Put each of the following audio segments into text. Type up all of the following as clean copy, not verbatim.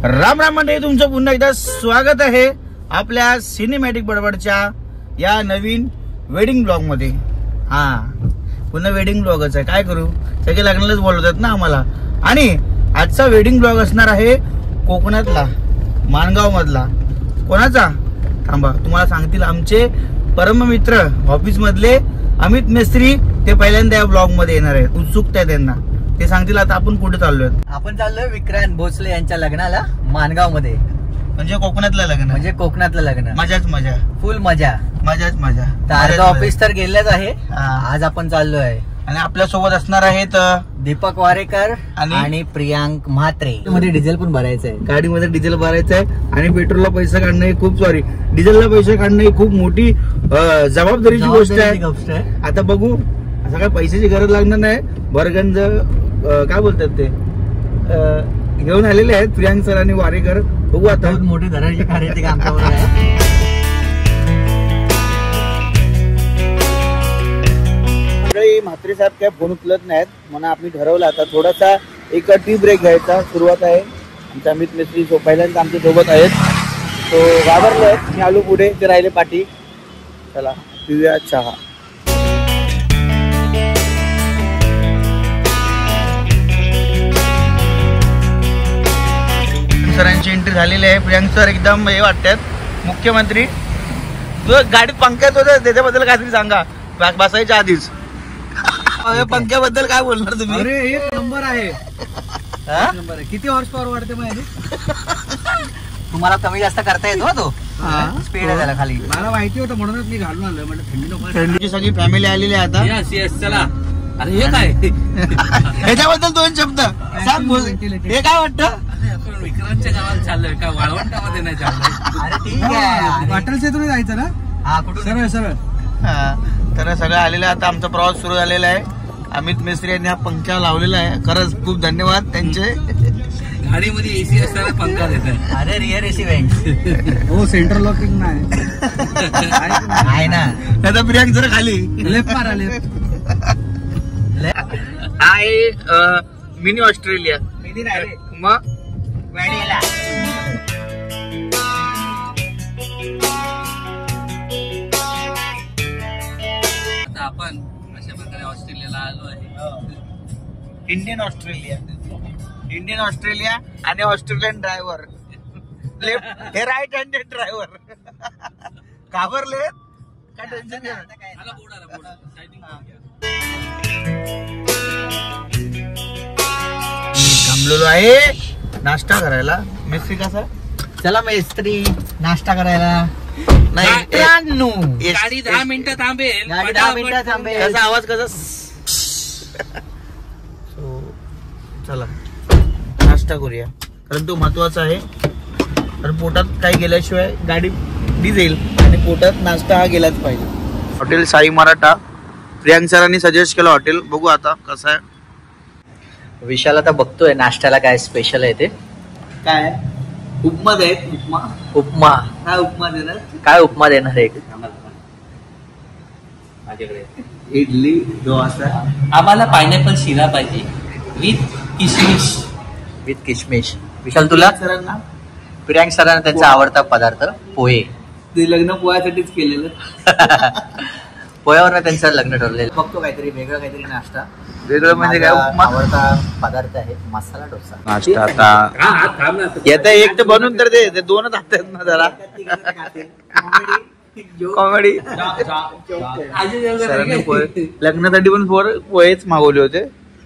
राम राम मंडळी, तुमचं पुन्हा एकदा स्वागत आहे आपल्या सिनेमॅटिक बडबडच्या या नवीन वेडिंग ब्लॉग मध्ये। हा, पुन्हा वेडिंग ब्लॉगच आहे, काय करू, सगळे लग्नालाच बोलवतात ना आम्हाला। आणि आजचा वेडिंग ब्लॉग असणार आहे कोकणातला, माणगाव मधला। कोणाचा थांबा तुम्हाला सांगतील, आमचे परम मित्र ऑफिस मधले अमित मिस्त्री, ते पहिल्यांदा या ब्लॉग मध्ये येणार आहे। उत्सुकता आहे त्यांना, ते सांगतील आता आपण कुठे चाललोय। आपण चाललोय विक्रांत भोसले यांच्या लग्नाला माणगाव मध्ये। म्हणजे कोकणातलं लग्न, म्हणजे कोकणातलं लग्न, मजाच मजा, फुल मजा, मजाच मजा। तर ऑफिस तर गेलेच आहे, आज आपण चाललोय। आणि आपल्या सोबत असणार आहेत दीपक वारेकर आणि प्रियांक म्हात्रे। मध्ये डिझेल पण भरायचं आहे, गाडीमध्ये डिझेल भरायचं आहे आणि पेट्रोलला पैसे काढणं ही खूप, सॉरी डिझेलला पैसे काढणं ही खूप मोठी जबाबदारीची गोष्ट आहे। आता बघू, असं काय पैशाची गरज लागणार नाही। भरगंज काय बोलतात ते घेऊन आलेले आहेत प्रियांक सर आणि वारेकर। बघू आता, मोठी धराची कार्याचे काम आहे। म्हात्रे साहेब काय फोन उचलत नाहीत, म्हणून आम्ही ठरवलं आता थोडासा एक टी ब्रेक घ्यायचा। सुरुवात आहे, आमचा अमित मिस्त्री पहिल्यांदा आमच्या सोबत आहेत, तो घाबरले आहेत। मी आलो पुढे, ते राहिले पाठी। चला पिऊया चहा। सरांची एंट्री झालेली आहे। प्रियांक सर एकदम हे वाटतात मुख्यमंत्री। तो गाडीत पंख्यात होता, त्याच्याबद्दल काहीतरी सांगा बसायच्या आधीच। पंख्याबद्दल काय बोलणार तुम्ही? अरे एक नंबर आहे, नंबर आहे। किती हॉर्स पॉवर वाढते माहिती? तुम्हाला कमी जास्त करता येतो तो, स्पीड आहे त्याला खाली। मला माहिती होतं म्हणूनच मी घालून आलोय, म्हणजे थंडी नको। थंडीची सगळी फॅमिली आलेली आहे आता। चला, अरे हे काय ह्याच्याबद्दल दोन शब्द सांग बोल, हे काय वाटतं? आपण विक्रांतच्या गावाला चाललोय का वाळवंटामध्ये नाही चाललोय? अरे ठीक आहे, वाटलचे तुम्ही जायचं ना? हा, कुठून सरळ सरळ। तर सगळं आलेलं आहे, आता आमचा प्रवास सुरू झालेला आहे। अमित मिस्त्री यांनी हा पंखा लावलेला आहे, खरंच खूप धन्यवाद त्यांचे। गाडीमध्ये एसी असताना पंखा देतात। अरे रिअर एसी बँक हो, सेंट्रल लॉकिंग नाही आहे ना। आता प्रियांक जरा खाली लेफ्ट मारा, लेफ्ट। आहे मिनी ऑस्ट्रेलिया। मग आता आपण अशा प्रकारे ऑस्ट्रेलियाला आलो आहे। इंडियन ऑस्ट्रेलिया आणि ऑस्ट्रेलियन ड्रायव्हर लेफ्ट, हे राईट हँडेड ड्रायव्हर। घाबरले काय? टेन्शन घ्या, थांबलेलो आहे नाश्ता करायला। मिस्त्री कसा? चला मेस्त्री नाश्ता करायला। गाडी 10 मिनिटं थांबेल, गाडी 10 मिनिटं थांबेल। कसा आवाज कसा? चला नाश्ता करूया, कारण तो महत्वाचा आहे। कारण पोटात काही गेल्याशिवाय गाडी डिझेल, आणि पोटात नाश्ता हा गेलाच पाहिजे। हॉटेल साई मराठा, प्रियांक सरांनी सजेस्ट केलं हॉटेल, बघू आता कसं आहे। विशाल आता बघतोय नाश्त्याला काय स्पेशल आहे ते। काय उपमा दे? उपमा उपमा काय उपमा देणार? काय उपमा देणार आहे? माझ्याकडे इडली, डोसा। आम्हाला पायनॅपल शिरा पाहिजे विथ किशमिश। विथ किशमिश। विशाल तुला? सरांना प्रियांक सरांना त्यांचा आवडता पदार्थ पोहे। ते लग्न पोह्यासाठीच केलेलं। पोह्यावर त्यांचं लग्न ठरलेलं। बघतो काहीतरी वेगळं, काहीतरी नाश्ता वेगळं म्हणजे काय? उपमा आवडता पदार्थ आहे मसाला डोसा। नाश्ता आता येतं एक तर बनवून तर ते दोनच हातात ना जरा कॉमेडी। लग्नासाठी पण पोहेच मागवले होते,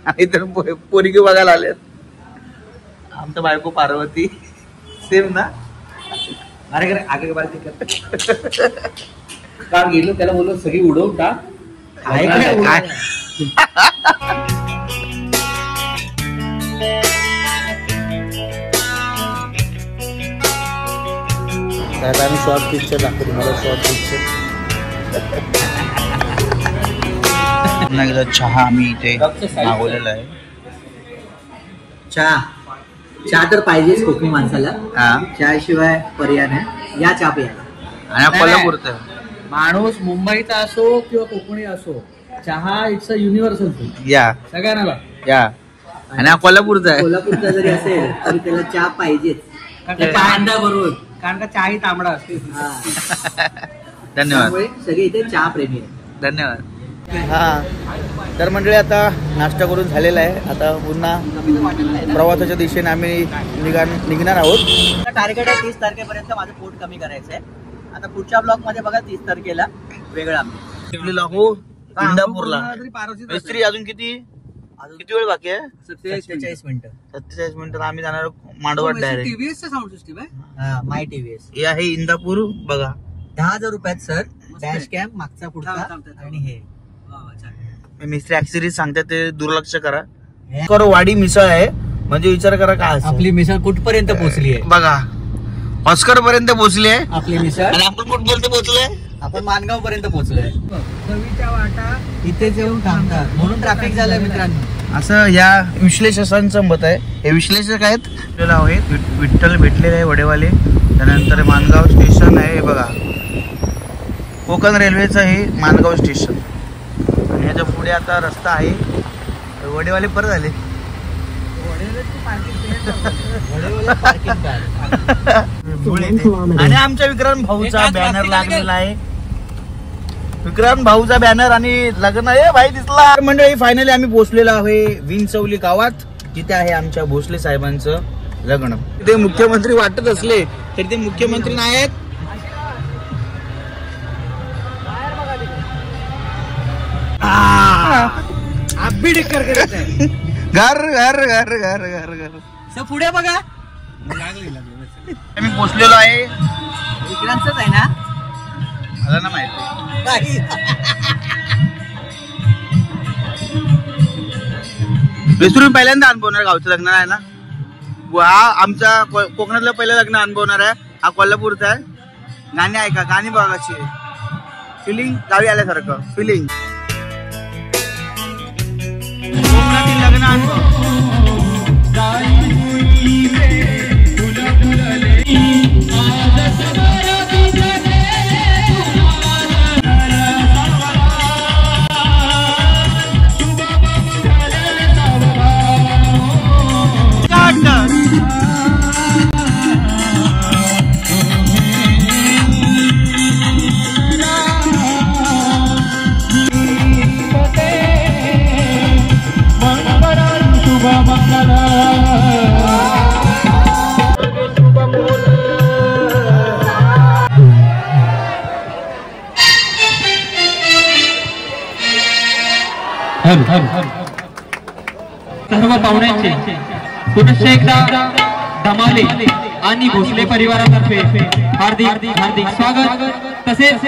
आणि तर पोरगी बघायला आले। आमचा बायको पार्वती सेम ना। अरे आगे बार कार गेलो, त्याला बोललो सगळी उडवून टाक। आम्ही शॉर्ट पिक्चर दाखवतो तुम्हाला, शॉर्ट पिक्चर। चहा आम्ही इथे मागवलेला आहे। चहा तर पाहिजेच कोकणी माणसाला, चहाशिवाय पर्याय नाही। या चहा प्यायला। आणि कोल्हापूरचा माणूस मुंबईचा असो किंवा कोकणी असो, चहा इट्स अ युनिव्हर्सल फूड। या सगळ्यांना या आणि हा कोल्हापूरचा आहे. कोल्हापूरचा जरी असेल तरी त्याला चहा पाहिजेच. कांदा बरोबर कारण का चहाही तांबडा असते. धन्यवाद त्यामुळे सगळे इथे चहा प्रेमी आहे. धन्यवाद. हा तर मंडळी आता नाश्ता करून झालेला आहे. आता पुन्हा प्रवासाच्या दिशेने आम्ही निघणार आहोत. टार्गेट आहे 30 तारखेपर्यंत माझं पोट कमी करायचं आहे. आता पुढच्या ब्लॉग मध्ये बघा 30 तारखेला वेगळा हो इंदापूरला. मिस्त्री अजून किती वेळ बाकी आहे? 47 मिनिटं. 47 मिनिटात आम्ही जाणार मांडवात डायरेक्ट. टीव्हीएस साऊंड सिस्टीम आहे. माय टीव्हीएस हे आहे इंदापूर बघा. 10,000 रुपयात सर. डॅश कॅम मागचा पुढचा आणि हे मिस्त्री ऍक्सेसरीज सांगतात ते दुर्लक्ष करा. करो वाडी मिसळ आहे म्हणजे विचार करा काय असेल. आपली मिसळ कुठपर्यंत पोहोचली आहे बघा. ऑस्कर पर्यंत पोहोचली आहे आपली मिसळ. आणि आपण कुठपर्यंत पोहोचलोय? आपण मानगाव पर्यंत पोहोचलोय. चवीच्या वाटा इथेच येऊन थांबतात म्हणून ट्रॅफिक झालंय मित्रांनो. असं या विश्लेषकांचं मत आहे. हे विश्लेषक आहेत. विठ्ठल भेटलेले आहे वडेवाले. त्यानंतर मानगाव स्टेशन आहे बघा. कोकण रेल्वेचं हे मानगाव स्टेशन. आणि याच्या पुढे आता रस्ता आहे. वडेवाले परत आले. आणि आमच्या विक्रांत भाऊचा बॅनर लागलेला आहे. विक्रांत भाऊचा बॅनर आणि लग्न आहे भाई दिसला. मंडळी फायनली आम्ही पोहोचलेलो आहे विंचवली गावात. जिथे आहे आमच्या भोसले साहेबांचं लग्न. ते मुख्यमंत्री वाटत असले तरी ते मुख्यमंत्री नाही आहेत. घर घर घर घर घर घर पुढे बघा. आम्ही पोहोचलेलो आहे. विक्रांतच आहे ना? मला ना माहिती. तुम्ही पहिल्यांदा अनुभवणार गावचं लग्न आहे ना. हा आमचा कोकणातलं पहिलं लग्न अनुभवणार आहे. हा कोल्हापूरचा आहे. गाणी ऐका. गाणी बघायची फिलिंग गावी आल्यासारखं फिलिंग. कोकणातील लग्न अनुभव. सर्व पाहुण्यांचे पुनश्च एकदा धमाले आणि भोसले परिवारातर्फे हार्दिक हार्दिक स्वागत. तसेच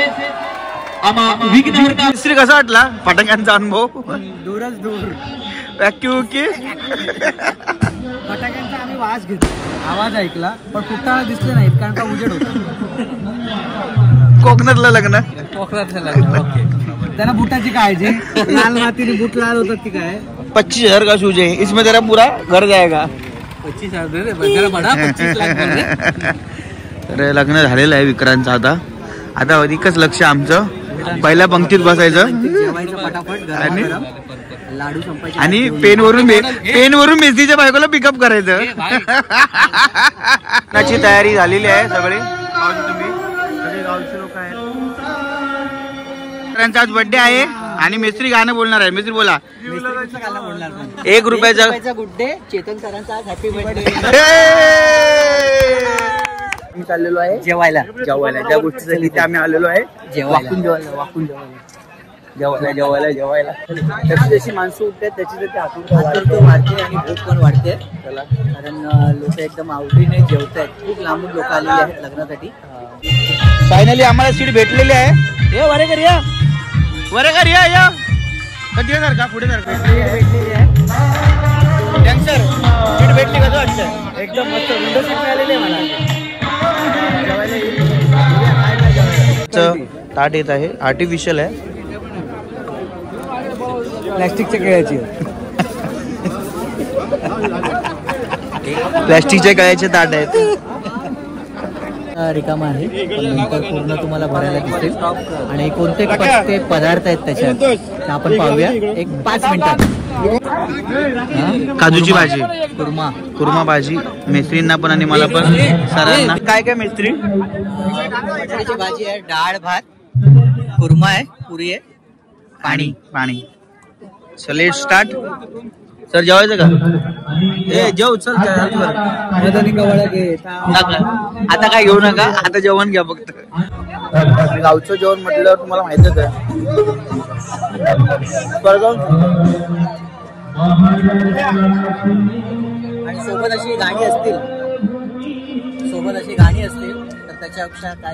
विघ्नहर्ता. मिस्त्री कसा वाटला फटाक्यांचा अनुभव? दूरच दूर व्याक्यू की फटाक्यांचा आम्ही वास घेतो. आवाज ऐकला पण फुटाळा दिसले नाहीत कारण का उजेड होता. कोकणातलं लग्न. कोकणातलं लग्न. ओके. त्यांना बुटाची काळजी. लाल मातीने बुट लाल होतात की काय. 25,000 का शूज है इसमें तेरा पूरा घर जाएगा. 25,000 बडा 25 लाख. तर लग्न झालेलं आहे विक्रांतचं. आता अधिकच लक्ष आमचं पहिल्या पंक्तीत बसायचं जेवायचं पटापट आणि लाडू संपायचे आणि पेनवरून मेसीच्या बायकोला पिकअप करायचं. त्याची तयारी झालेली आहे सगळी. तुम्ही सगळे गावचे लोक आहेत. विक्रांतचा आज बर्थडे आहे आणि मिस्त्री गाणं बोलणार आहे. मिस्त्री बोला. 1 रुपयाचा गुड्डे. चेतन सरांचा आज हॅपी बर्थडे. आम्ही चाललेलो आहे जेवायला. ज्या गोष्टीसाठी इथे आम्ही आलेलो आहे जेवायला. जेवायला त्याची जशी माणसं उठतात त्याची आतुरता वाढते आणि भूक पण वाढते. कारण लोक एकदम आवडीने जेवत आहेत. खूप लांबून लोक आलेले आहेत लग्नासाठी. फायनली आम्हाला सीट भेटलेली आहे. वरेकर या कधी येणार का पुढे भेटलेली आहे. सीट भेटली कसं वाटतं? एकदम मस्त विंडो सीट मिळालेली आहे मला. ताट येत आहे. आर्टिफिशियल आहे. प्लॅस्टिकच्या केळ्याची. प्लॅस्टिकच्या गळ्याचे ताट आहेत. रिकामा आहे. नंतर पूर्ण तुम्हाला भरायला दिसतील आणि कोणते पदार्थ आहेत त्याच्यात आपण पाहूया एक 5 मिनिटात. काजूची भाजी, कुर्मा. कुर्मा भाजी मेस्त्रींना पण आणि मला पण सरांना. काय काय मेस्त्री? बटाट्याची भाजी आहे, डाळ भात, कुर्मा आहे, पुरी आहे, पाणी पाणी. So let start. सर जेवायचं का? ए जेव चल. आता काय घेऊ नका, आता जेवण घ्या फक्त. गावचं जेवण म्हटलं तुम्हाला माहितच आहे. आणि सोबत अशी गाणी असतील तर त्याच्यापेक्षा काय.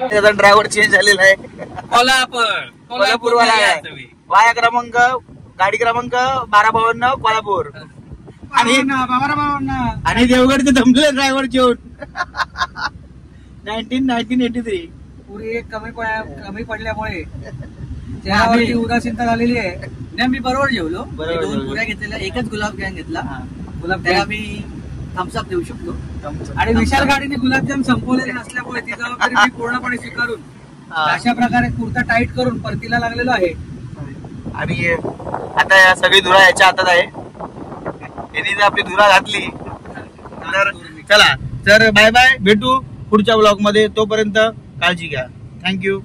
त्याचा ड्रायव्हर चेंज झालेला आहे. कोल्हापूरवाला आहे. वाया क्रमांक, गाडी क्रमांक 1252 कोल्हापूर. आणि देवगडचे जमले ड्रायव्हर जेवण. 1983. पुरी एक कमी पडल्यामुळे त्यावरती उदासीनता झालेली आहे. नाही, मी बरोबर जेवलो. मी 2 पुऱ्या घेतलेल्या, एकच गुलाबजाम घेतला. गुलाबजाम मी थम्सअप देऊ शकतो. आणि विशाल गाडीने गुलाबजाम संपवलेले नसल्यामुळे ती जबाबदारी मी पूर्णपणे स्वीकारून अशा प्रकारे कुर्ता टाईट करून परतीला लागलेलो आहे. आणि आता सगळी धुरा याच्या हातात आहे. यांनी जर आपली धुरा घातली तर चला. तर बाय बाय, भेटू पुढच्या ब्लॉग मध्ये. तोपर्यंत काळजी घ्या. थँक्यू.